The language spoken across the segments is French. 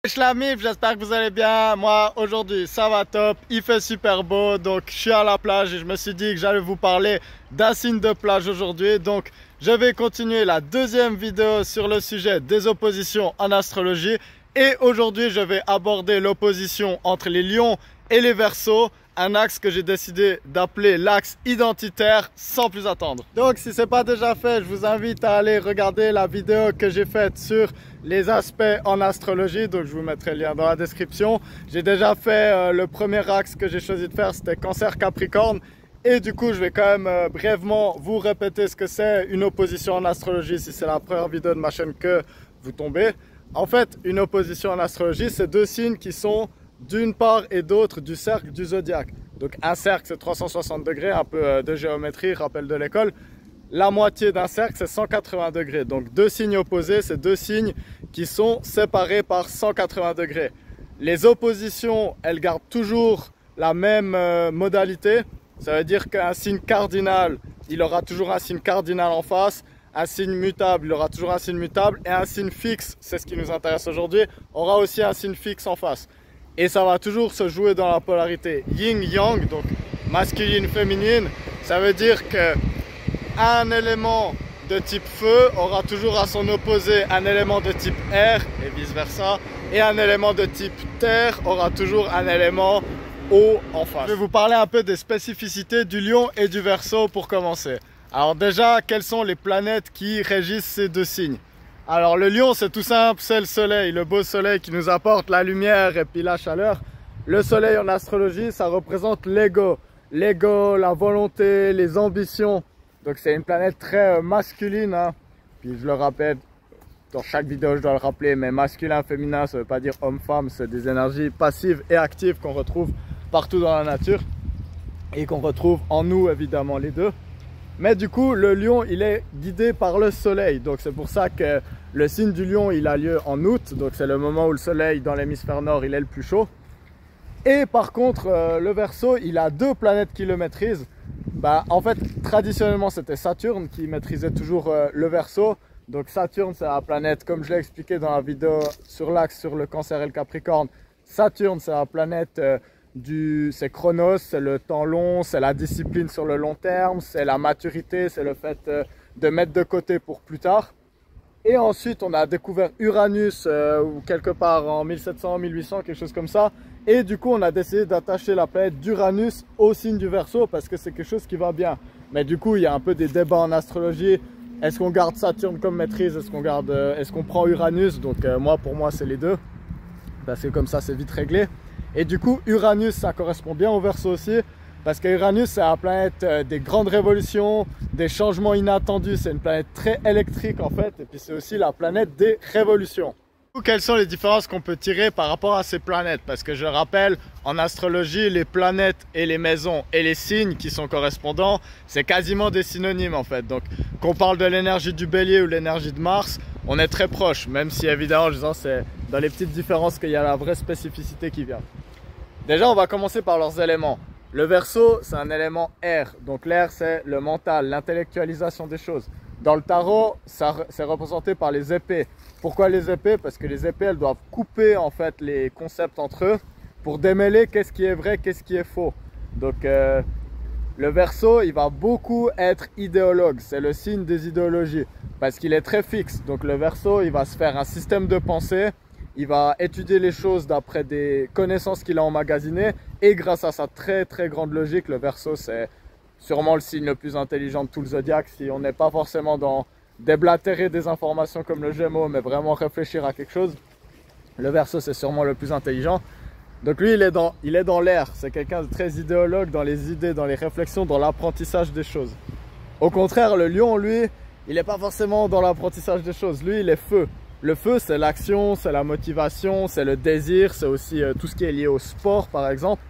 Wesh la mif, j'espère que vous allez bien. Moi aujourd'hui ça va top, il fait super beau, donc je suis à la plage et je me suis dit que j'allais vous parler d'un signe de plage aujourd'hui. Donc je vais continuer la deuxième vidéo sur le sujet des oppositions en astrologie. Et aujourd'hui je vais aborder l'opposition entre les lions et les verseaux, un axe que j'ai décidé d'appeler l'axe identitaire sans plus attendre. Donc si ce n'est pas déjà fait, je vous invite à aller regarder la vidéo que j'ai faite sur les aspects en astrologie, donc je vous mettrai le lien dans la description. J'ai déjà fait le premier axe que j'ai choisi de faire, c'était Cancer Capricorne. Et du coup je vais quand même brièvement vous répéter ce que c'est une opposition en astrologie si c'est la première vidéo de ma chaîne que vous tombez. En fait, une opposition en astrologie, c'est deux signes qui sont d'une part et d'autre du cercle du zodiaque. Donc un cercle c'est 360 degrés, un peu de géométrie, rappel de l'école. La moitié d'un cercle c'est 180 degrés. Donc deux signes opposés, c'est deux signes qui sont séparés par 180 degrés. Les oppositions, elles gardent toujours la même modalité. Ça veut dire qu'un signe cardinal, il aura toujours un signe cardinal en face. Un signe mutable, il aura toujours un signe mutable. Et un signe fixe, c'est ce qui nous intéresse aujourd'hui, aura aussi un signe fixe en face. Et ça va toujours se jouer dans la polarité yin-yang, donc masculine-féminine. Ça veut dire qu'un élément de type feu aura toujours à son opposé un élément de type air et vice-versa. Et un élément de type terre aura toujours un élément eau en face. Je vais vous parler un peu des spécificités du lion et du verseau pour commencer. Alors déjà, quelles sont les planètes qui régissent ces deux signes? Alors le lion, c'est tout simple, c'est le soleil, le beau soleil qui nous apporte la lumière et puis la chaleur. Le soleil en astrologie, ça représente l'ego. L'ego, la volonté, les ambitions. Donc c'est une planète très masculine, hein. Puis je le rappelle, dans chaque vidéo je dois le rappeler, mais masculin, féminin, ça ne veut pas dire homme-femme, c'est des énergies passives et actives qu'on retrouve partout dans la nature. Et qu'on retrouve en nous évidemment les deux. Mais du coup, le lion, il est guidé par le soleil. Donc c'est pour ça que le signe du lion, il a lieu en août. Donc c'est le moment où le soleil, dans l'hémisphère nord, il est le plus chaud. Et par contre, le verseau, il a deux planètes qui le maîtrisent. En fait, traditionnellement, c'était Saturne qui maîtrisait toujours le verseau. Donc Saturne, c'est la planète, comme je l'ai expliqué dans la vidéo sur l'axe, sur le Cancer et le Capricorne. Saturne, c'est la planète... c'est Chronos, c'est le temps long, c'est la discipline sur le long terme, c'est la maturité, c'est le fait de mettre de côté pour plus tard. Et ensuite, on a découvert Uranus, ou quelque part en 1700, 1800, quelque chose comme ça. Et du coup, on a décidé d'attacher la planète d'Uranus au signe du Verseau parce que c'est quelque chose qui va bien. Mais du coup, il y a un peu des débats en astrologie. Est-ce qu'on garde Saturne comme maîtrise? Est-ce qu'on prend Uranus? Donc pour moi, c'est les deux. Parce que comme ça, c'est vite réglé. Et du coup, Uranus, ça correspond bien au Verseau aussi, parce que Uranus, c'est la planète des grandes révolutions, des changements inattendus. C'est une planète très électrique en fait, et puis c'est aussi la planète des révolutions. Quelles sont les différences qu'on peut tirer par rapport à ces planètes? Parce que je rappelle, en astrologie, les planètes et les maisons et les signes qui sont correspondants, c'est quasiment des synonymes en fait. Donc, qu'on parle de l'énergie du Bélier ou l'énergie de Mars, on est très proche, même si évidemment, je disais, c'est dans les petites différences qu'il y a la vraie spécificité qui vient. Déjà, on va commencer par leurs éléments. Le Verseau, c'est un élément air. Donc l'air, c'est le mental, l'intellectualisation des choses. Dans le tarot, c'est représenté par les épées. Pourquoi les épées? Parce que les épées, elles doivent couper en fait les concepts entre eux pour démêler qu'est-ce qui est vrai, qu'est-ce qui est faux. Donc le Verseau, il va beaucoup être idéologue. C'est le signe des idéologies parce qu'il est très fixe. Donc le Verseau, il va se faire un système de pensée. Il va étudier les choses d'après des connaissances qu'il a emmagasinées. Et grâce à sa très très grande logique, le Verseau, c'est sûrement le signe le plus intelligent de tout le zodiaque. Si on n'est pas forcément dans déblatérer des informations comme le Gémeaux, mais vraiment réfléchir à quelque chose, le Verseau, c'est sûrement le plus intelligent. Donc lui, il est dans l'air. C'est quelqu'un de très idéologue dans les idées, dans les réflexions, dans l'apprentissage des choses. Au contraire, le lion, lui, il n'est pas forcément dans l'apprentissage des choses. Lui, il est feu. Le feu, c'est l'action, c'est la motivation, c'est le désir, c'est aussi tout ce qui est lié au sport par exemple.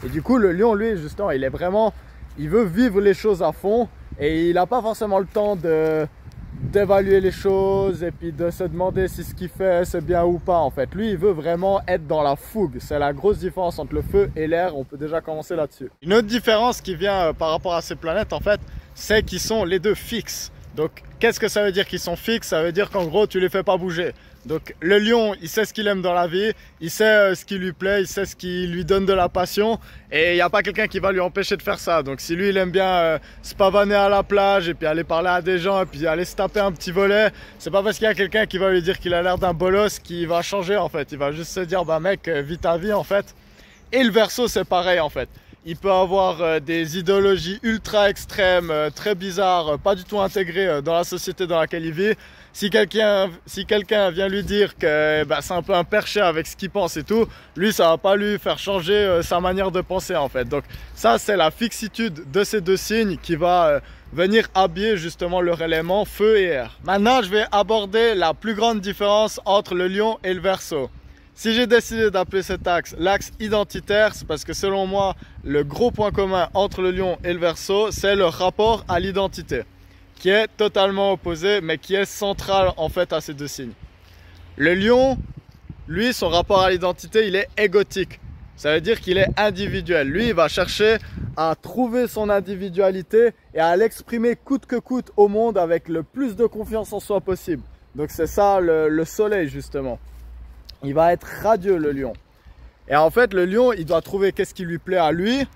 Et du coup, le lion, lui, justement, il veut vivre les choses à fond et il n'a pas forcément le temps d'évaluer les choses et puis de se demander si ce qu'il fait c'est bien ou pas en fait. Lui, il veut vraiment être dans la fougue. C'est la grosse différence entre le feu et l'air, on peut déjà commencer là-dessus. Une autre différence qui vient par rapport à ces planètes en fait, c'est qu'ils sont les deux fixes. Donc, qu'est-ce que ça veut dire qu'ils sont fixes? Ça veut dire qu'en gros, tu les fais pas bouger. Donc le lion, il sait ce qu'il aime dans la vie, il sait ce qui lui plaît, il sait ce qui lui donne de la passion et il n'y a pas quelqu'un qui va lui empêcher de faire ça. Donc si lui il aime bien se pavaner à la plage et puis aller parler à des gens et puis aller se taper un petit volet, c'est pas parce qu'il y a quelqu'un qui va lui dire qu'il a l'air d'un bolos qu'il va changer en fait. Il va juste se dire bah mec, vis ta vie en fait. Et le Verseau c'est pareil en fait. Il peut avoir des idéologies ultra extrêmes, très bizarres, pas du tout intégrées dans la société dans laquelle il vit. Si quelqu'un vient lui dire que bah, c'est un peu un perché avec ce qu'il pense et tout, lui ça va pas lui faire changer sa manière de penser en fait. Donc ça c'est la fixitude de ces deux signes qui va venir habiller justement leur élément feu et air. Maintenant je vais aborder la plus grande différence entre le lion et le Verseau. Si j'ai décidé d'appeler cet axe l'axe identitaire, c'est parce que selon moi, le gros point commun entre le lion et le Verseau, c'est leur rapport à l'identité, qui est totalement opposé, mais qui est central en fait à ces deux signes. Le lion, lui, son rapport à l'identité, il est égotique. Ça veut dire qu'il est individuel. Lui, il va chercher à trouver son individualité et à l'exprimer coûte que coûte au monde avec le plus de confiance en soi possible. Donc c'est ça le soleil justement. Il va être radieux le lion. Et en fait le lion il doit trouver qu'est-ce qui lui plaît à lui,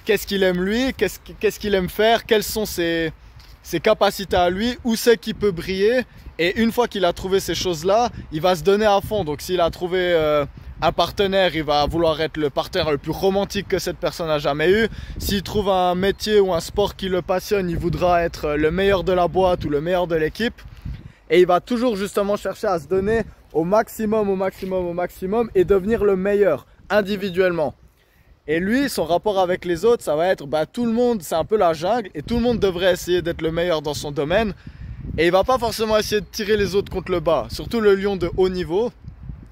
qu'est-ce qu'il aime lui, qu'est-ce qu'il aime faire, quelles sont ses capacités à lui, où c'est qu'il peut briller. Et une fois qu'il a trouvé ces choses-là, il va se donner à fond. Donc s'il a trouvé un partenaire, il va vouloir être le partenaire le plus romantique que cette personne a jamais eu. S'il trouve un métier ou un sport qui le passionne, il voudra être le meilleur de la boîte ou le meilleur de l'équipe. Et il va toujours justement chercher à se donner au maximum et devenir le meilleur individuellement. Et lui, son rapport avec les autres, ça va être bah, tout le monde, c'est un peu la jungle et tout le monde devrait essayer d'être le meilleur dans son domaine. Et il va pas forcément essayer de tirer les autres contre le bas, surtout le lion de haut niveau.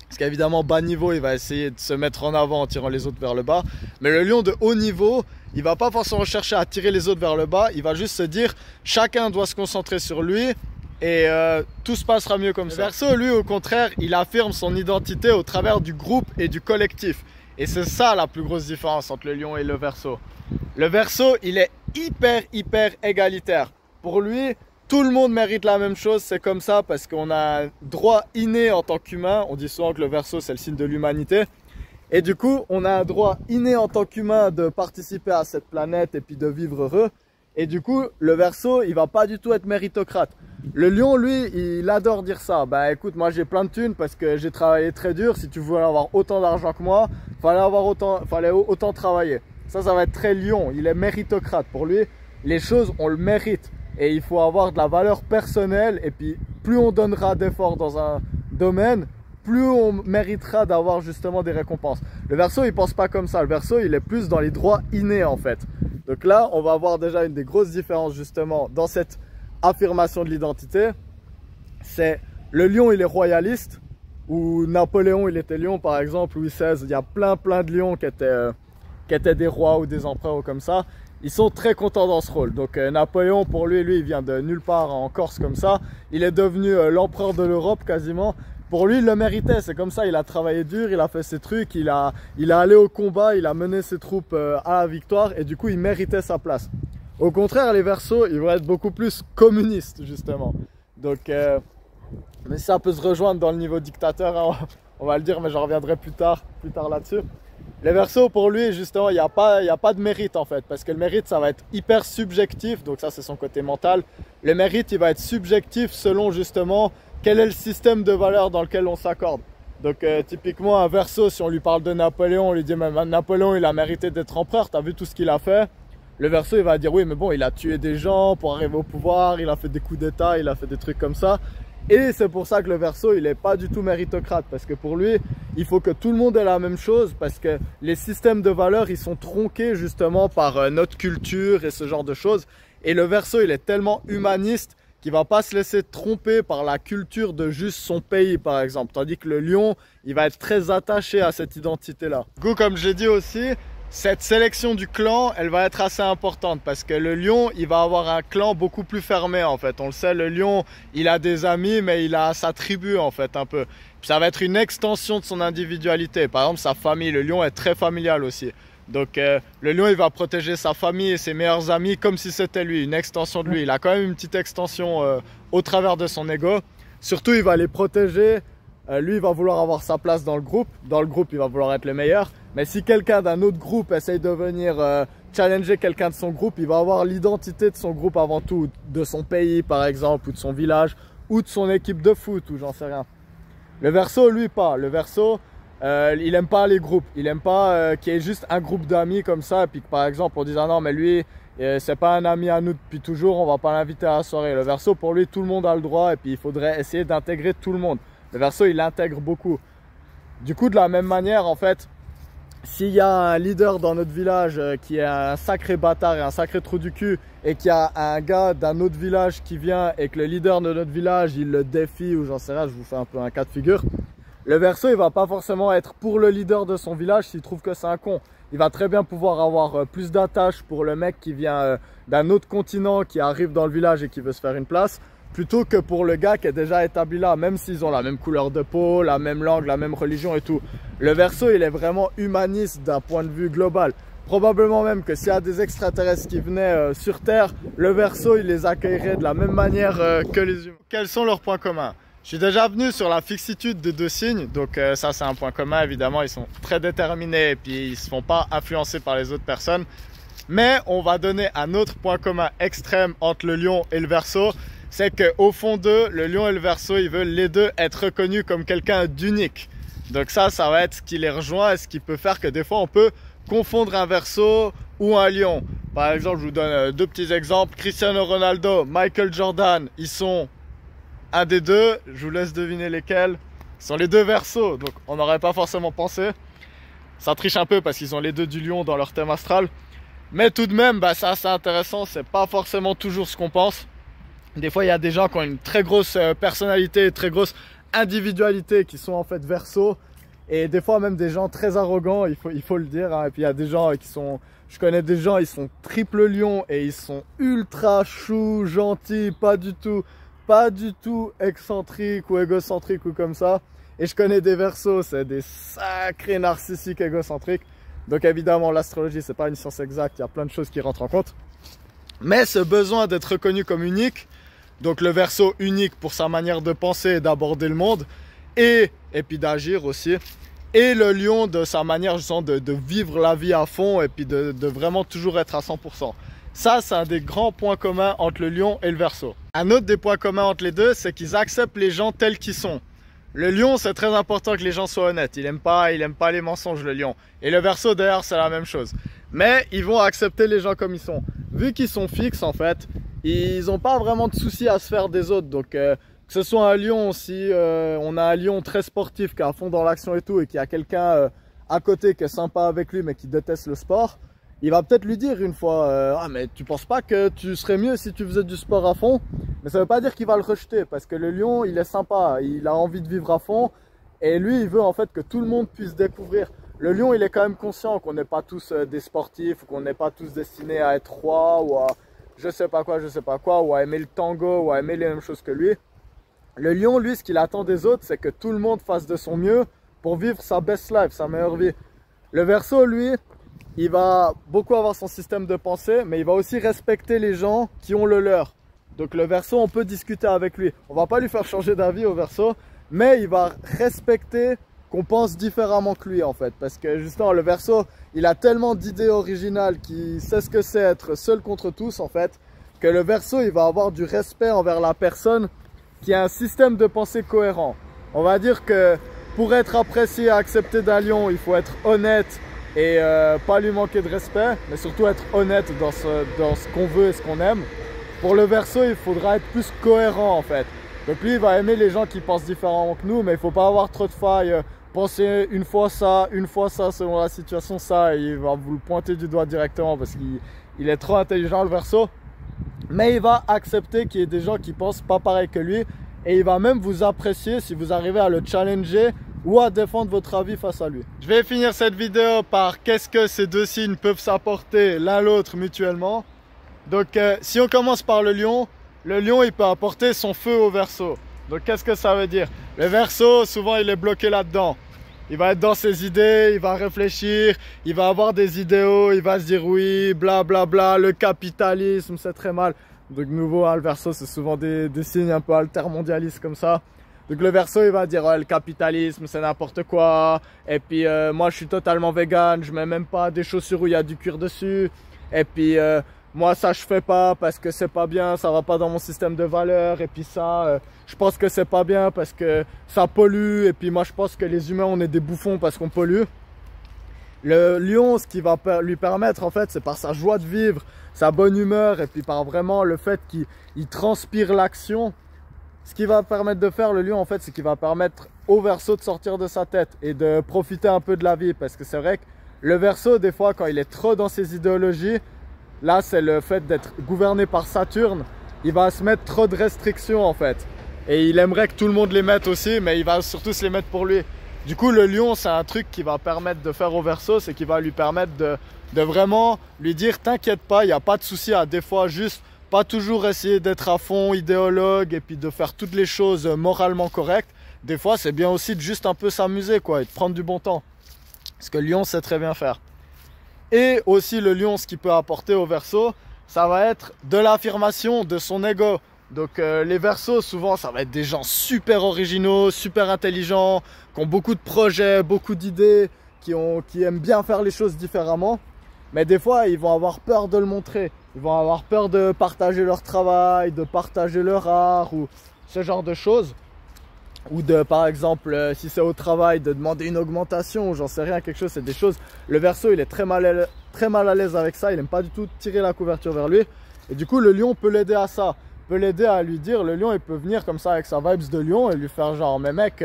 Parce qu'évidemment, bas niveau, il va essayer de se mettre en avant en tirant les autres vers le bas. Mais le lion de haut niveau, il va pas forcément chercher à tirer les autres vers le bas. Il va juste se dire, chacun doit se concentrer sur lui. Et tout se passera mieux comme ça. Le Verseau, lui, au contraire, il affirme son identité au travers du groupe et du collectif. Et c'est ça la plus grosse différence entre le lion et le Verseau. Le Verseau, il est hyper égalitaire. Pour lui, tout le monde mérite la même chose, c'est comme ça parce qu'on a un droit inné en tant qu'humain. On dit souvent que le Verseau, c'est le signe de l'humanité. Et du coup, on a un droit inné en tant qu'humain de participer à cette planète et puis de vivre heureux. Et du coup, le Verseau, il va pas du tout être méritocrate. Le lion, lui, il adore dire ça. Bah écoute, moi j'ai plein de thunes parce que j'ai travaillé très dur. Si tu voulais avoir autant d'argent que moi, fallait autant travailler. Ça va être très lion. Il est méritocrate. Pour lui, les choses, on le mérite. Et il faut avoir de la valeur personnelle. Et puis, plus on donnera d'efforts dans un domaine, plus on méritera d'avoir justement des récompenses. Le Verseau, il pense pas comme ça. Le Verseau, il est plus dans les droits innés en fait. Donc là, on va avoir déjà une des grosses différences justement dans cette affirmation de l'identité. C'est le lion, il est royaliste, ou Napoléon, il était lion par exemple, Louis XVI, il y a plein de lions qui étaient des rois ou des empereurs ou comme ça. Ils sont très contents dans ce rôle. Donc Napoléon, pour lui, il vient de nulle part en Corse comme ça. Il est devenu l'empereur de l'Europe quasiment. Pour lui, il le méritait, c'est comme ça, il a travaillé dur, il a fait ses trucs, il est allé au combat, il a mené ses troupes à la victoire et du coup, il méritait sa place. Au contraire, les Verseaux, ils vont être beaucoup plus communistes, justement. Donc, mais ça peut se rejoindre dans le niveau dictateur, hein, on va le dire, mais j'en reviendrai plus tard là-dessus. Les Verseaux, pour lui, justement, il n'y a pas de mérite, en fait, parce que le mérite, ça va être hyper subjectif, donc ça, c'est son côté mental. Le mérite, il va être subjectif selon, justement, quel est le système de valeurs dans lequel on s'accorde. Donc, typiquement, un Verseau, si on lui parle de Napoléon, on lui dit, même Napoléon, il a mérité d'être empereur, t'as vu tout ce qu'il a fait? Le Verseau, il va dire oui, mais bon, il a tué des gens pour arriver au pouvoir, il a fait des coups d'état, il a fait des trucs comme ça. Et c'est pour ça que le Verseau, il n'est pas du tout méritocrate. Parce que pour lui, il faut que tout le monde ait la même chose. Parce que les systèmes de valeurs, ils sont tronqués justement par notre culture et ce genre de choses. Et le Verseau, il est tellement humaniste qu'il ne va pas se laisser tromper par la culture de juste son pays, par exemple. Tandis que le lion, il va être très attaché à cette identité-là. Du coup, comme j'ai dit aussi, cette sélection du clan, elle va être assez importante parce que le lion, il va avoir un clan beaucoup plus fermé en fait. On le sait, le lion, il a des amis, mais il a sa tribu en fait un peu. Puis ça va être une extension de son individualité. Par exemple, sa famille, le lion est très familial aussi. Donc le lion, il va protéger sa famille et ses meilleurs amis comme si c'était lui, une extension de lui. Il a quand même une petite extension au travers de son ego. Surtout, il va les protéger lui il va vouloir avoir sa place dans le groupe. Dans le groupe il va vouloir être le meilleur. Mais si quelqu'un d'un autre groupe essaye de venir challenger quelqu'un de son groupe, il va avoir l'identité de son groupe avant tout, de son pays par exemple, ou de son village, ou de son équipe de foot, ou j'en sais rien. Le Verseau, lui, pas. Le Verseau, il aime pas les groupes. Il aime pas qu'il y ait juste un groupe d'amis comme ça, et puis que par exemple on dise ah non mais lui, c'est pas un ami à nous depuis toujours, on va pas l'inviter à la soirée. Le Verseau, pour lui, tout le monde a le droit, et puis il faudrait essayer d'intégrer tout le monde. Le Verseau, il intègre beaucoup. Du coup, de la même manière, en fait, s'il y a un leader dans notre village qui est un sacré bâtard et un sacré trou du cul, et qu'il y a un gars d'un autre village qui vient et que le leader de notre village il le défie, ou j'en sais rien, je vous fais un peu un cas de figure, le Verseau il va pas forcément être pour le leader de son village s'il trouve que c'est un con. Il va très bien pouvoir avoir plus d'attache pour le mec qui vient d'un autre continent, qui arrive dans le village et qui veut se faire une place, plutôt que pour le gars qui est déjà établi là, même s'ils ont la même couleur de peau, la même langue, la même religion et tout. Le Verseau, il est vraiment humaniste d'un point de vue global. Probablement même que s'il y a des extraterrestres qui venaient sur Terre, le Verseau, il les accueillerait de la même manière que les humains. Quels sont leurs points communs? Je suis déjà venu sur la fixitude des deux signes, donc ça c'est un point commun, évidemment, ils sont très déterminés et puis ils ne se font pas influencer par les autres personnes. Mais on va donner un autre point commun extrême entre le Lion et le Verseau. C'est qu'au fond d'eux, le Lion et le Verseau, ils veulent les deux être reconnus comme quelqu'un d'unique. Donc ça va être ce qui les rejoint et ce qui peut faire que des fois on peut confondre un Verseau ou un Lion. Par exemple, je vous donne deux petits exemples. Cristiano Ronaldo, Michael Jordan, ils sont un des deux. Je vous laisse deviner lesquels. Ils sont les deux Verseaux, donc on n'aurait pas forcément pensé. Ça triche un peu parce qu'ils ont les deux du Lion dans leur thème astral. Mais tout de même, c'est assez intéressant. C'est pas forcément toujours ce qu'on pense. Des fois, il y a des gens qui ont une très grosse personnalité, très grosse individualité, qui sont en fait Verseaux. Et des fois, même des gens très arrogants, il faut le dire. Hein. Et puis, il y a des gens qui sont... Je connais des gens, ils sont triple Lion et ils sont ultra chou, gentils, pas du tout excentriques ou égocentriques ou comme ça. Et je connais des Verseaux, c'est des sacrés narcissiques égocentriques. Donc évidemment, l'astrologie, c'est pas une science exacte, il y a plein de choses qui rentrent en compte. Mais ce besoin d'être reconnu comme unique, donc le Verseau unique pour sa manière de penser et d'aborder le monde, et puis d'agir aussi, et le Lion de sa manière justement de vivre la vie à fond et puis de vraiment toujours être à 100%. Ça, c'est un des grands points communs entre le Lion et le Verseau. Un autre des points communs entre les deux, c'est qu'ils acceptent les gens tels qu'ils sont. Le Lion, c'est très important que les gens soient honnêtes. Il aime pas les mensonges, le Lion. Et le Verseau, d'ailleurs, c'est la même chose. Mais ils vont accepter les gens comme ils sont. Vu qu'ils sont fixes, en fait, ils n'ont pas vraiment de soucis à se faire des autres. Donc, que ce soit un Lion, si on a un Lion très sportif qui est à fond dans l'action et tout, et qu'il y a quelqu'un à côté qui est sympa avec lui, mais qui déteste le sport, il va peut-être lui dire une fois ah mais tu penses pas que tu serais mieux si tu faisais du sport à fond? Mais ça veut pas dire qu'il va le rejeter, parce que le Lion, il est sympa, il a envie de vivre à fond, et lui, il veut en fait que tout le monde puisse découvrir. Le Lion, il est quand même conscient qu'on n'est pas tous des sportifs, ou qu'on n'est pas tous destinés à être rois, ou à je sais pas quoi, ou à aimer le tango, ou à aimer les mêmes choses que lui. Le Lion, lui, ce qu'il attend des autres, c'est que tout le monde fasse de son mieux pour vivre sa best life, sa meilleure vie. Le Verseau, lui, il va beaucoup avoir son système de pensée, mais il va aussi respecter les gens qui ont le leur. Donc le Verseau, on peut discuter avec lui. On va pas lui faire changer d'avis au Verseau, mais il va respecter qu'on pense différemment que lui en fait. Parce que justement, le Verseau, il a tellement d'idées originales, qu'il sait ce que c'est être seul contre tous en fait, que le Verseau, il va avoir du respect envers la personne qui a un système de pensée cohérent. On va dire que pour être apprécié et accepté d'un Lion, il faut être honnête et pas lui manquer de respect, mais surtout être honnête dans ce qu'on veut et ce qu'on aime. Pour le Verseau, il faudra être plus cohérent en fait. Donc lui, il va aimer les gens qui pensent différemment que nous, mais il ne faut pas avoir trop de failles. Penser une fois ça, selon la situation ça, et il va vous le pointer du doigt directement parce qu'il est trop intelligent le Verseau. Mais il va accepter qu'il y ait des gens qui pensent pas pareil que lui, et il va même vous apprécier si vous arrivez à le challenger ou à défendre votre avis face à lui. Je vais finir cette vidéo par qu'est-ce que ces deux signes peuvent s'apporter l'un l'autre mutuellement. Donc si on commence par le Lion il peut apporter son feu au Verseau. Donc qu'est-ce que ça veut dire? Le Verseau, souvent il est bloqué là-dedans. Il va être dans ses idées, il va réfléchir, il va avoir des idéaux, il va se dire oui, blablabla, bla bla, le capitalisme c'est très mal. Donc nouveau, hein, le Verseau c'est souvent des signes un peu altermondialistes comme ça. Donc le Verseau il va dire ouais, le capitalisme c'est n'importe quoi. Et puis moi je suis totalement vegan, je mets même pas des chaussures où il y a du cuir dessus. Et puis moi ça je fais pas parce que c'est pas bien, ça va pas dans mon système de valeurs. Et puis ça je pense que c'est pas bien parce que ça pollue. Et puis moi je pense que les humains on est des bouffons parce qu'on pollue. Le lion, ce qui va lui permettre en fait, c'est par sa joie de vivre, sa bonne humeur et puis par vraiment le fait qu'il transpire l'action. Ce qui va permettre de faire le lion en fait, c'est qu'il va permettre au Verseau de sortir de sa tête et de profiter un peu de la vie. Parce que c'est vrai que le Verseau, des fois, quand il est trop dans ses idéologies, là c'est le fait d'être gouverné par Saturne, il va se mettre trop de restrictions en fait. Et il aimerait que tout le monde les mette aussi, mais il va surtout se les mettre pour lui. Du coup, le lion, c'est un truc qui va permettre de faire au Verseau, c'est qu'il va lui permettre de vraiment lui dire t'inquiète pas, il n'y a pas de souci à des fois juste pas toujours essayer d'être à fond idéologue et puis de faire toutes les choses moralement correctes. Des fois, c'est bien aussi de juste un peu s'amuser quoi et de prendre du bon temps. Parce que le lion sait très bien faire. Et aussi le lion, ce qu'il peut apporter au Verseau, ça va être de l'affirmation de son ego. Donc les Verseaux, souvent, ça va être des gens super originaux, super intelligents, qui ont beaucoup de projets, beaucoup d'idées, qui aiment bien faire les choses différemment. Mais des fois, ils vont avoir peur de le montrer. Ils vont avoir peur de partager leur travail, de partager leur art ou ce genre de choses. Ou de, par exemple, si c'est au travail, de demander une augmentation, j'en sais rien, quelque chose, c'est des choses. Le Verseau, il est très mal à l'aise avec ça, il n'aime pas du tout tirer la couverture vers lui. Et du coup, le lion peut l'aider à ça. Peut l'aider à lui dire, le lion il peut venir comme ça avec sa vibes de lion et lui faire genre mais mec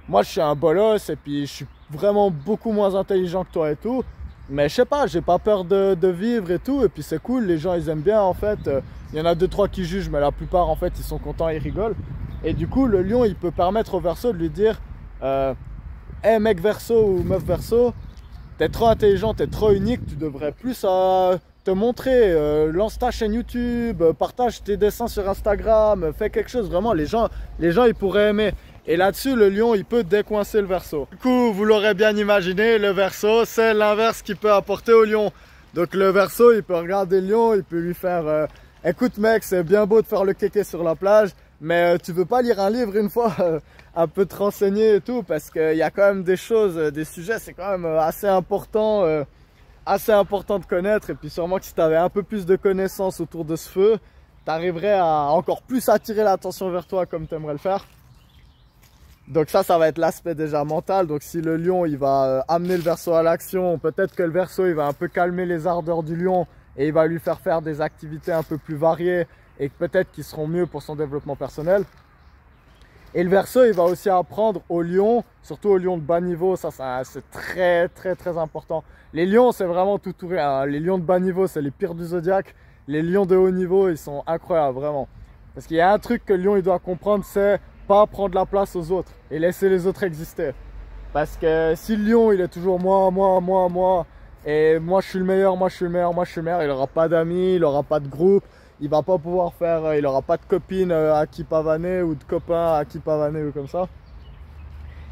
moi je suis un bolos et puis je suis vraiment beaucoup moins intelligent que toi et tout, mais je sais pas, j'ai pas peur de vivre et tout, et puis c'est cool, les gens ils aiment bien en fait, il y en a 2-3 qui jugent mais la plupart en fait ils sont contents, ils rigolent. Et du coup le lion il peut permettre au Verseau de lui dire hey mec Verseau ou meuf Verseau, t'es trop intelligent, t'es trop unique, tu devrais plus te montrer, lance ta chaîne YouTube, partage tes dessins sur Instagram, fais quelque chose, vraiment les gens ils pourraient aimer. Et là-dessus le lion il peut décoincer le Verseau. Du coup vous l'aurez bien imaginé, le Verseau c'est l'inverse qu'il peut apporter au lion. Donc le Verseau il peut regarder le lion, il peut lui faire écoute mec c'est bien beau de faire le kéké sur la plage, mais tu veux pas lire un livre une fois un peu te renseigner et tout, parce qu'il y a quand même des choses, des sujets, c'est quand même assez important de connaître. Et puis sûrement que si tu avais un peu plus de connaissances autour de ce feu, tu arriverais à encore plus attirer l'attention vers toi comme tu aimerais le faire. Donc ça va être l'aspect déjà mental. Donc si le lion il va amener le Verseau à l'action, peut-être que le Verseau il va un peu calmer les ardeurs du lion et il va lui faire des activités un peu plus variées et peut-être qui seront mieux pour son développement personnel. Et le Verseau il va aussi apprendre aux lions, surtout aux lions de bas niveau, ça c'est très important. Les lions c'est vraiment tout ou rien, les lions de bas niveau c'est les pires du zodiaque. Les lions de haut niveau ils sont incroyables vraiment. Parce qu'il y a un truc que le lion il doit comprendre, c'est pas prendre la place aux autres et laisser les autres exister. Parce que si le lion il est toujours moi et moi je suis le meilleur, il aura pas d'amis, il aura pas de groupe. Il va pas pouvoir faire, il aura pas de copine à qui pavaner ou de copain à qui pavaner ou comme ça.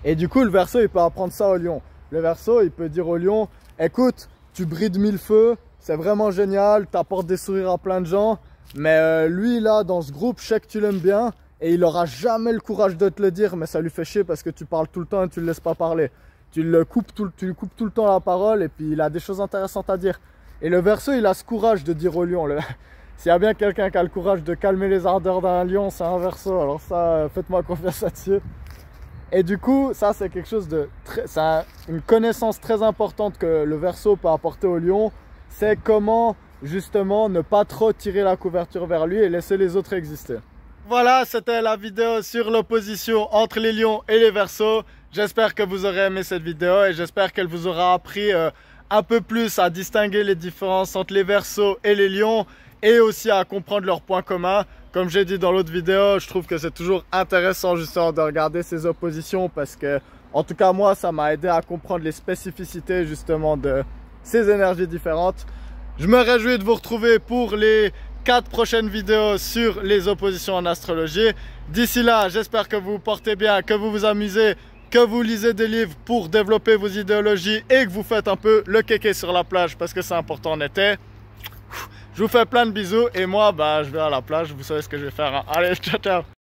Et du coup le Verseau il peut apprendre ça au lion. Le Verseau il peut dire au lion écoute, tu brilles de mille feux, c'est vraiment génial, t'apportes des sourires à plein de gens, mais lui là dans ce groupe je sais que tu l'aimes bien et il aura jamais le courage de te le dire, mais ça lui fait chier parce que tu parles tout le temps et tu le laisses pas parler. Tu lui coupes tout le temps la parole et puis il a des choses intéressantes à dire. Et le Verseau il a ce courage de dire au lion. S'il y a bien quelqu'un qui a le courage de calmer les ardeurs d'un lion, c'est un Verseau. Alors ça, faites-moi confiance là-dessus. Et du coup, ça c'est quelque chose de une connaissance très importante que le Verseau peut apporter au lion. C'est comment justement ne pas trop tirer la couverture vers lui et laisser les autres exister. Voilà, c'était la vidéo sur l'opposition entre les lions et les Verseaux. J'espère que vous aurez aimé cette vidéo et j'espère qu'elle vous aura appris un peu plus à distinguer les différences entre les Verseaux et les lions et aussi à comprendre leurs points communs. Comme j'ai dit dans l'autre vidéo, je trouve que c'est toujours intéressant justement de regarder ces oppositions parce que, en tout cas moi, ça m'a aidé à comprendre les spécificités justement de ces énergies différentes. Je me réjouis de vous retrouver pour les 4 prochaines vidéos sur les oppositions en astrologie. D'ici là, j'espère que vous vous portez bien, que vous vous amusez, que vous lisez des livres pour développer vos idéologies et que vous faites un peu le kéké sur la plage parce que c'est important en été. Je vous fais plein de bisous et moi, je vais à la plage, vous savez ce que je vais faire. Hein. Allez, ciao, ciao!